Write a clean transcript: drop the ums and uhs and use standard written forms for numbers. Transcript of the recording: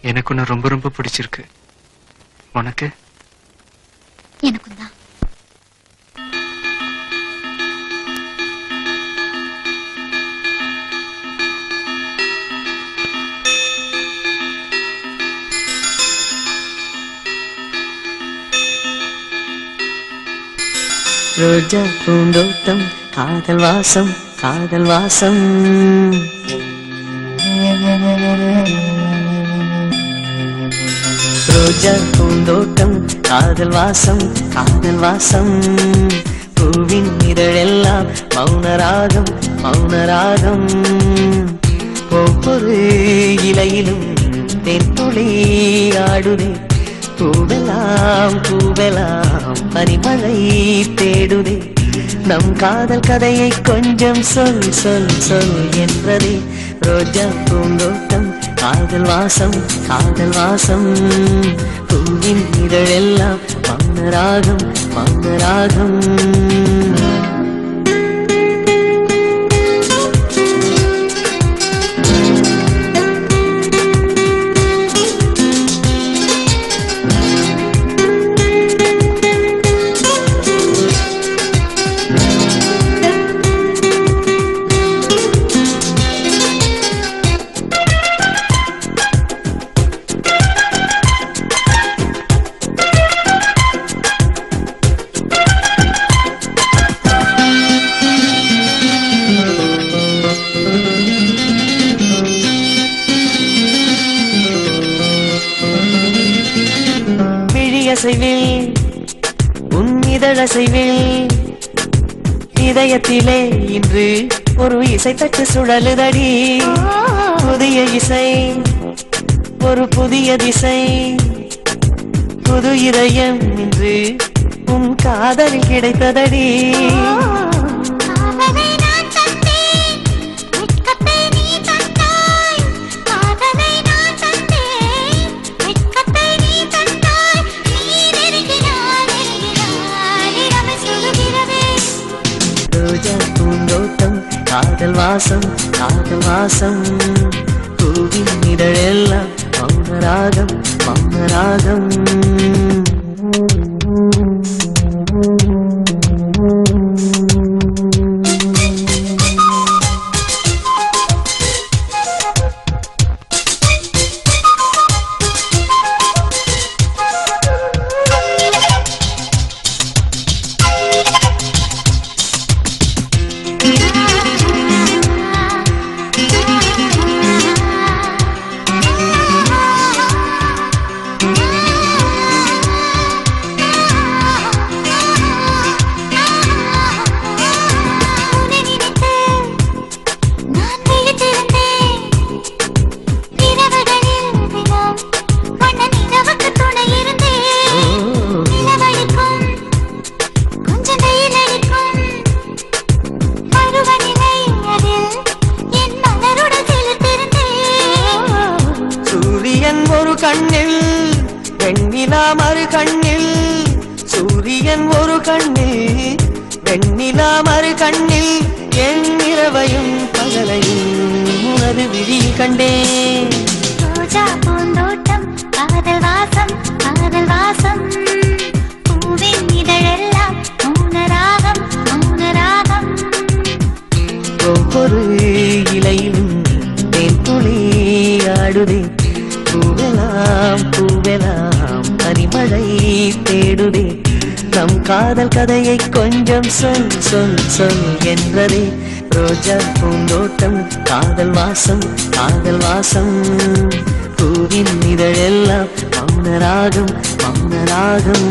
எனக்கு உன்னை ரொம்ப ரொம்ப பிடிச்சிருக்கு. உனக்கு? எனக்கும் தான். ரோஜா பூந்தோட்டம் காதல் வாசம் காதல் வாசம். ரோஜா பூந்தோட்டம் காதல் வாசம் காதல் வாசம். பூவின் இதழெல்லாம் மௌனராகம் மௌனராகம். ஒவ்வொரு இலையிலும் தென்துளி ஆடுதே. பூவெல்லாம் பூவெல்லாம் பனிமழை தேடுதே. நம் காதல் கதையை கொஞ்சம் சொல் சொல் சொல் என்றதே. ரோஜா பூந்தோட்டம் காதல் வாசம் காதல் வாசம். பூவின் இதழெல்லாம் மௌனராகம் மௌனராகம். உன் இதழசைவில் இதயத்திலே இன்று ஒரு இசை தட்டு சுழலுதடி. புதிய இசை ஒரு புதிய திசை. புது இதயம் இன்று உன் காதலில் கிடைத்ததடி. பூந்தோட்டம் காதல் வாசம் காதல் வாசம். பூவின் இதழெல்லாம் மௌனராகம் மௌனராகம். கண்ணில் வெண்ணிலா மறு கண்ணில். சூரியன் ஒரு கண்ணில் வெண்ணிலா மறு கண்ணில். என் இரவையும் பகலையும் உனது விழியில் கண்டேன். ரோஜா பூந்தோட்டம் காதல் வாசம் காதல் வாசம். பூவின் இதழெல்லாம் மௌனராகம் மௌனராகம். ஒவ்வொரு இலையிலும் தென்துளி ஆடுதே. பூவெல்லாம் பூவெல்லாம் பனிமழை தேடுதே. நம் காதல் கதையை கொஞ்சம் சொல் சொல் சொல் என்றதே. ரோஜா பூந்தோட்டம் காதல் வாசம் காதல் வாசம். பூவின் இதழெல்லாம் மௌனராகம் மௌனராகம்.